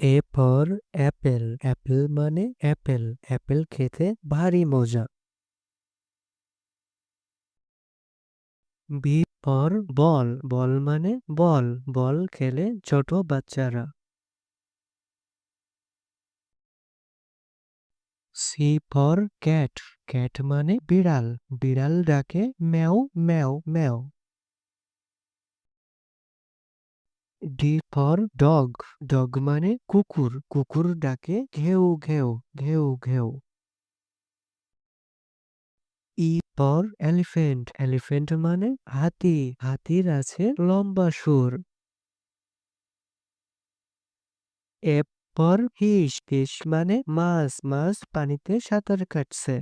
A for Apple, Apple মানে Apple, Apple খেতে ভারী মজা। বি ফর বল, বল মানে বল, বল খেলে ছোট বাচ্চারা। সি ফর ক্যাট, ক্যাট মানে বিড়াল, বিড়াল ডাকে ম্যাও ম্যাও ম্যাও। ডি ফর ডগ, ডগ মানে কুকুর, কুকুর ডাকে ঘেউ ঘেউ ঘেউ ঘেউ। ই ফর এলিফ্যান্ট, এলিফ্যান্ট মানে হাতি, হাতির আছে লম্বা সুর। এফ ফর ফিশ, ফিশ মানে মাছ, মাছ পানিতে সাঁতার কাটছে।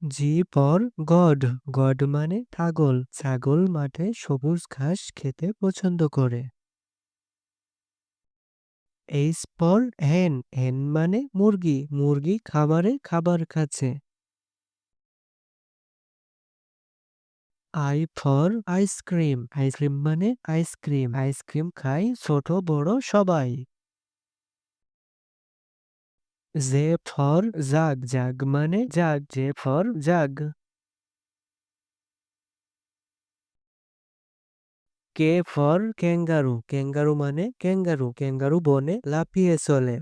জি ফর গড, গড মানে ছাগল, ছাগল মাঠে সবুজ ঘাস খেতে পছন্দ করে। এইচ ফর হেন, হেন মানে মুরগি, মুরগি খামারে খাবার খাচ্ছে। আই ফর আইসক্রিম, আইসক্রিম মানে আইসক্রিম, আইসক্রিম খাই ছোট বড় সবাই। জে ফর জাগ, জাগ মানে jug, J for jug. K for kangaroo, kangaroo মানে ক্যাঙ্গারু, ক্যাঙ্গারু বনে লাফিয়ে চলে।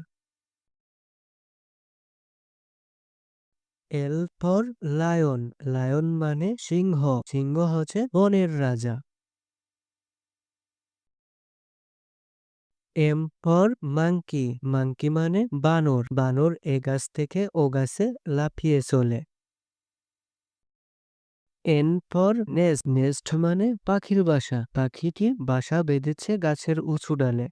এল ফর লায়ন, লায়ন মানে সিংহ, সিংহ হচ্ছে বনের রাজা। এম ফর মাঙ্কি, মাঙ্কি মানে বানর, বানর এ গাছ থেকে ও গাছে লাফিয়ে চলে। এন ফর নেস্ট, নেস্ট মানে পাখির বাসা, পাখিটি বাসা বেঁধেছে গাছের উঁচু ডালে।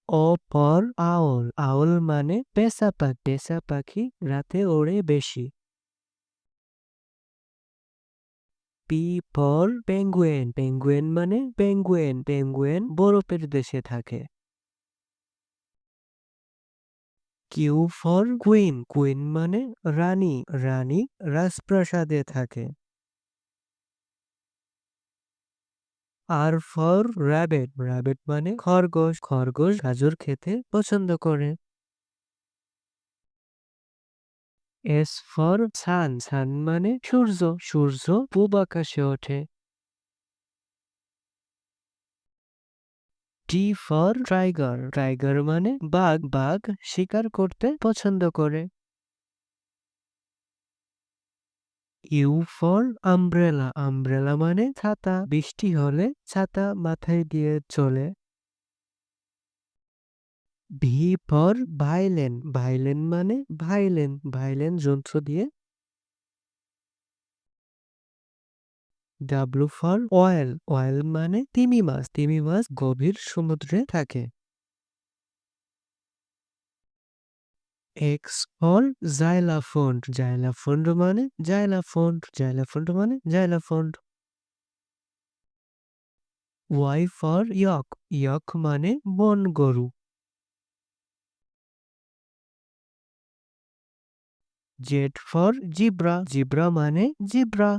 ও ফর আউল, আউল মানে পেঁচা পাখি, পেঁচা পাখি রাতে ওড়ে বেশি। পি ফর পেঙ্গুয়েন, পেঙ্গুয়েন মানে পেঙ্গুয়েন, পেঙ্গুয়েন বরফের দেশে থাকে। কিউ ফর কুইন, কুইন মানে রানী, রানী রাজপ্রাসাদে থাকে। আর ফর র্যাবেট, র্যাবেট মানে খরগোশ, খরগোশ গাজর খেতে পছন্দ করে। এস ফর সান, সান মানে সূর্য, সূর্য পূব আকাশে ওঠে। টি ফর টাইগার, টাইগার মানে বাঘ, বাঘ শিকার করতে পছন্দ করে। ইউ ফর আমব্রেলা, আমব্রেলা মানে ছাতা, বৃষ্টি হলে ছাতা মাথায় দিয়ে চলে। ভি ফর ভাইলেন, ভাইলেন মানে ভাইলেন, ভাইলেন যন্ত্র দিয়ে। ডাব্লু ফর অয়েল, অয়েল মানে তিমি মাছ, তিমি মাছ গভীর সমুদ্রে থাকে। এক্স ফর জাইলাফন্ড, জাইলাফন্ড মানে জাইলাফন্ড, জাইলাফন্ড মানে জাইলাফন্ড। ওয়াই ফর ইয়ক, ইয়ক মানে বন গরু। জেড ফর জিব্রা, জিব্রা মানে জিব্রা।